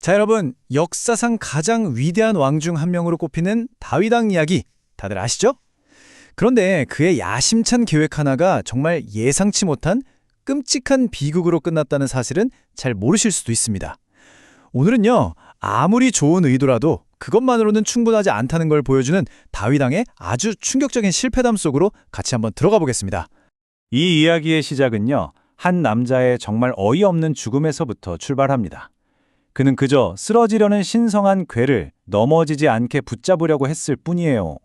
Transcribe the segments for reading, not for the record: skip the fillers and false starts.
자, 여러분, 역사상 가장 위대한 왕 중 한 명으로 꼽히는 다윗 왕 이야기 다들 아시죠? 그런데 그의 야심찬 계획 하나가 정말 예상치 못한 끔찍한 비극으로 끝났다는 사실은 잘 모르실 수도 있습니다. 오늘은요, 아무리 좋은 의도라도 그것만으로는 충분하지 않다는 걸 보여주는 다윗 왕의 아주 충격적인 실패담 속으로 같이 한번 들어가 보겠습니다. 이 이야기의 시작은요, 한 남자의 정말 어이없는 죽음에서부터 출발합니다. 그는 그저 쓰러지려는 신성한 궤를 넘어지지 않게 붙잡으려고 했을 뿐이에요.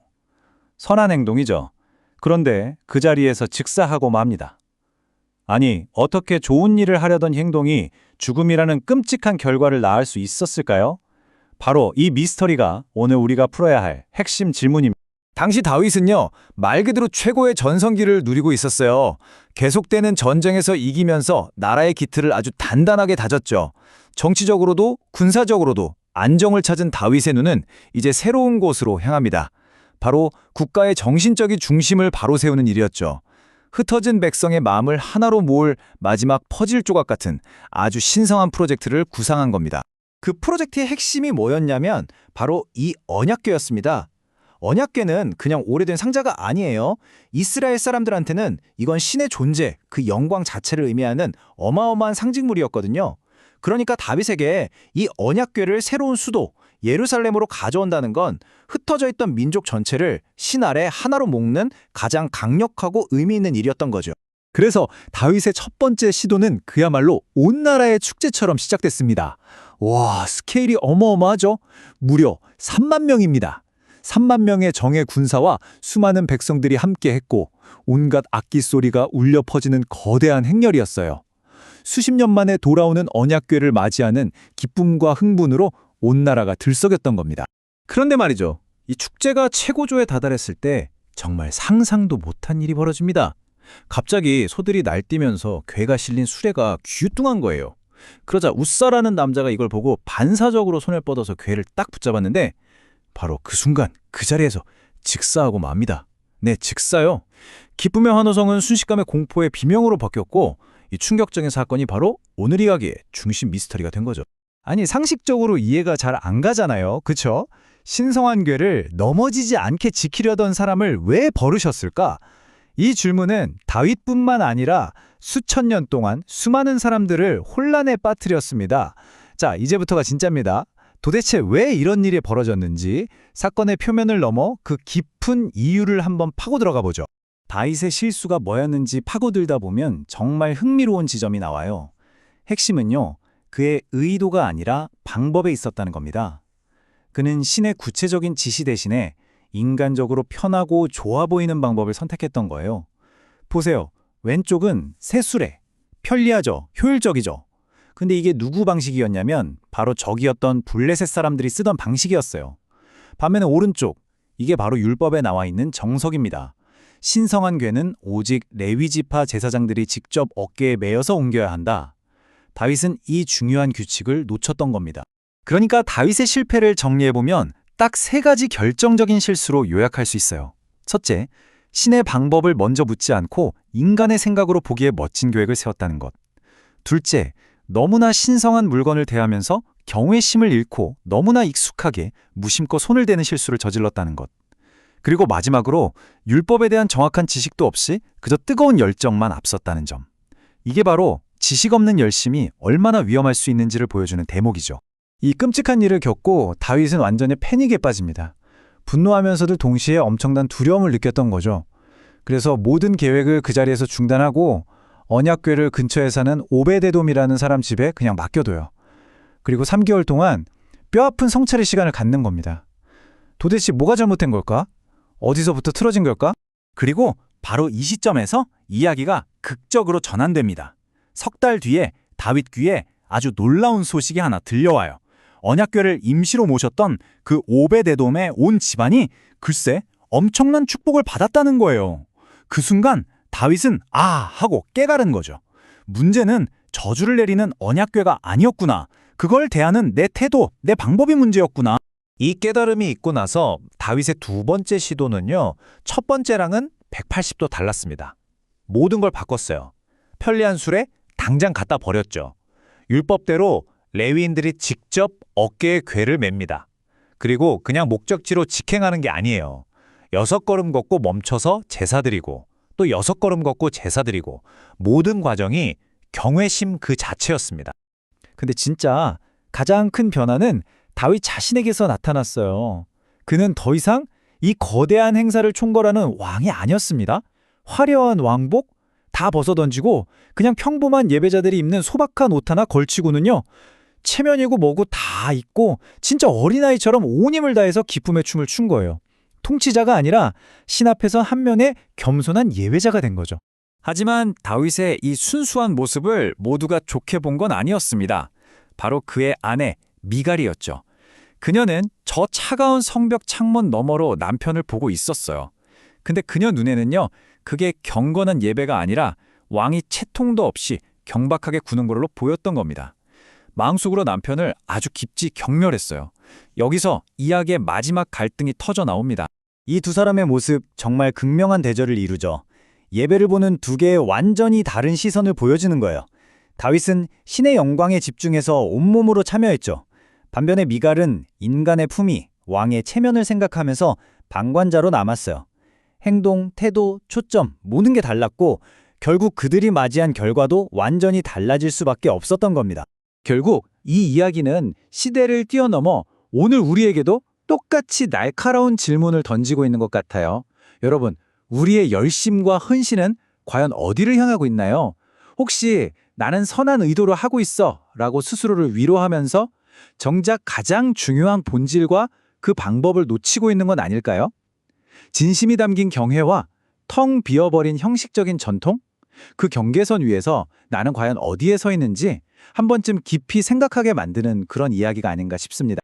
선한 행동이죠. 그런데 그 자리에서 즉사하고 맙니다. 아니, 어떻게 좋은 일을 하려던 행동이 죽음이라는 끔찍한 결과를 낳을 수 있었을까요? 바로 이 미스터리가 오늘 우리가 풀어야 할 핵심 질문입니다. 당시 다윗은요, 말 그대로 최고의 전성기를 누리고 있었어요. 계속되는 전쟁에서 이기면서 나라의 기틀을 아주 단단하게 다졌죠. 정치적으로도 군사적으로도 안정을 찾은 다윗의 눈은 이제 새로운 곳으로 향합니다. 바로 국가의 정신적인 중심을 바로 세우는 일이었죠. 흩어진 백성의 마음을 하나로 모을 마지막 퍼즐 조각 같은 아주 신성한 프로젝트를 구상한 겁니다. 그 프로젝트의 핵심이 뭐였냐면 바로 이 언약궤였습니다. 언약궤는 그냥 오래된 상자가 아니에요. 이스라엘 사람들한테는 이건 신의 존재, 그 영광 자체를 의미하는 어마어마한 상징물이었거든요. 그러니까 다윗에게 이 언약궤를 새로운 수도 예루살렘으로 가져온다는 건 흩어져 있던 민족 전체를 신 아래 하나로 묶는 가장 강력하고 의미 있는 일이었던 거죠. 그래서 다윗의 첫 번째 시도는 그야말로 온 나라의 축제처럼 시작됐습니다. 와, 스케일이 어마어마하죠? 무려 3만 명입니다. 3만 명의 정예 군사와 수많은 백성들이 함께했고 온갖 악기 소리가 울려 퍼지는 거대한 행렬이었어요. 수십 년 만에 돌아오는 언약궤를 맞이하는 기쁨과 흥분으로 온 나라가 들썩였던 겁니다. 그런데 말이죠. 이 축제가 최고조에 다다랐을 때 정말 상상도 못한 일이 벌어집니다. 갑자기 소들이 날뛰면서 궤가 실린 수레가 귀뚱한 거예요. 그러자 웃사라는 남자가 이걸 보고 반사적으로 손을 뻗어서 궤를 딱 붙잡았는데 바로 그 순간 그 자리에서 즉사하고 맙니다. 네, 즉사요. 기쁨의 환호성은 순식간에 공포의 비명으로 바뀌었고 이 충격적인 사건이 바로 오늘 이야기의 중심 미스터리가 된 거죠. 아니, 상식적으로 이해가 잘 안 가잖아요. 그쵸? 신성한 궤를 넘어지지 않게 지키려던 사람을 왜 버르셨을까? 이 질문은 다윗뿐만 아니라 수천 년 동안 수많은 사람들을 혼란에 빠뜨렸습니다. 자, 이제부터가 진짜입니다. 도대체 왜 이런 일이 벌어졌는지 사건의 표면을 넘어 그 깊은 이유를 한번 파고 들어가 보죠. 다윗의 실수가 뭐였는지 파고들다 보면 정말 흥미로운 지점이 나와요. 핵심은요, 그의 의도가 아니라 방법에 있었다는 겁니다. 그는 신의 구체적인 지시 대신에 인간적으로 편하고 좋아 보이는 방법을 선택했던 거예요. 보세요. 왼쪽은 새수레. 편리하죠. 효율적이죠. 근데 이게 누구 방식이었냐면 바로 적이었던 블레셋 사람들이 쓰던 방식이었어요. 반면에 오른쪽, 이게 바로 율법에 나와 있는 정석입니다. 신성한 궤는 오직 레위지파 제사장들이 직접 어깨에 메어서 옮겨야 한다. 다윗은 이 중요한 규칙을 놓쳤던 겁니다. 그러니까 다윗의 실패를 정리해보면 딱 3가지 결정적인 실수로 요약할 수 있어요. 첫째, 신의 방법을 먼저 묻지 않고 인간의 생각으로 보기에 멋진 계획을 세웠다는 것. 둘째, 너무나 신성한 물건을 대하면서 경외심을 잃고 너무나 익숙하게 무심코 손을 대는 실수를 저질렀다는 것. 그리고 마지막으로 율법에 대한 정확한 지식도 없이 그저 뜨거운 열정만 앞섰다는 점. 이게 바로 지식 없는 열심이 얼마나 위험할 수 있는지를 보여주는 대목이죠. 이 끔찍한 일을 겪고 다윗은 완전히 패닉에 빠집니다. 분노하면서도 동시에 엄청난 두려움을 느꼈던 거죠. 그래서 모든 계획을 그 자리에서 중단하고 언약궤를 근처에 사는 오베데돔이라는 사람 집에 그냥 맡겨둬요. 그리고 3개월 동안 뼈아픈 성찰의 시간을 갖는 겁니다. 도대체 뭐가 잘못된 걸까? 어디서부터 틀어진 걸까? 그리고 바로 이 시점에서 이야기가 극적으로 전환됩니다. 석 달 뒤에 다윗 귀에 아주 놀라운 소식이 하나 들려와요. 언약궤를 임시로 모셨던 그 오베데돔의 온 집안이 글쎄 엄청난 축복을 받았다는 거예요. 그 순간 다윗은 아 하고 깨달은 거죠. 문제는 저주를 내리는 언약궤가 아니었구나. 그걸 대하는 내 태도, 내 방법이 문제였구나. 이 깨달음이 있고 나서 다윗의 두 번째 시도는요, 첫 번째랑은 180도 달랐습니다. 모든 걸 바꿨어요. 편리한 술에 당장 갖다 버렸죠. 율법대로 레위인들이 직접 어깨에 궤를 맵니다. 그리고 그냥 목적지로 직행하는 게 아니에요. 6걸음 걷고 멈춰서 제사 드리고 또 6걸음 걷고 제사 드리고 모든 과정이 경외심 그 자체였습니다. 근데 진짜 가장 큰 변화는 다윗 자신에게서 나타났어요. 그는 더 이상 이 거대한 행사를 총괄하는 왕이 아니었습니다. 화려한 왕복 다 벗어던지고 그냥 평범한 예배자들이 입는 소박한 옷 하나 걸치고는요. 체면이고 뭐고 다 입고 진짜 어린아이처럼 온 힘을 다해서 기쁨의 춤을 춘 거예요. 통치자가 아니라 신 앞에서 한 면의 겸손한 예배자가 된 거죠. 하지만 다윗의 이 순수한 모습을 모두가 좋게 본 건 아니었습니다. 바로 그의 아내 미갈이었죠. 그녀는 저 차가운 성벽 창문 너머로 남편을 보고 있었어요. 근데 그녀 눈에는요, 그게 경건한 예배가 아니라 왕이 채통도 없이 경박하게 구는 걸로 보였던 겁니다. 마음속으로 남편을 아주 깊이 경멸했어요. 여기서 이야기의 마지막 갈등이 터져 나옵니다. 이 두 사람의 모습 정말 극명한 대절을 이루죠. 예배를 보는 두 개의 완전히 다른 시선을 보여주는 거예요. 다윗은 신의 영광에 집중해서 온몸으로 참여했죠. 반면에 미갈은 인간의 품위, 왕의 체면을 생각하면서 방관자로 남았어요. 행동, 태도, 초점 모든 게 달랐고 결국 그들이 맞이한 결과도 완전히 달라질 수밖에 없었던 겁니다. 결국 이 이야기는 시대를 뛰어넘어 오늘 우리에게도 똑같이 날카로운 질문을 던지고 있는 것 같아요. 여러분, 우리의 열심과 헌신은 과연 어디를 향하고 있나요? 혹시 나는 선한 의도로 하고 있어 라고 스스로를 위로하면서 정작 가장 중요한 본질과 그 방법을 놓치고 있는 건 아닐까요? 진심이 담긴 경외와 텅 비어버린 형식적인 전통? 그 경계선 위에서 나는 과연 어디에 서 있는지 한 번쯤 깊이 생각하게 만드는 그런 이야기가 아닌가 싶습니다.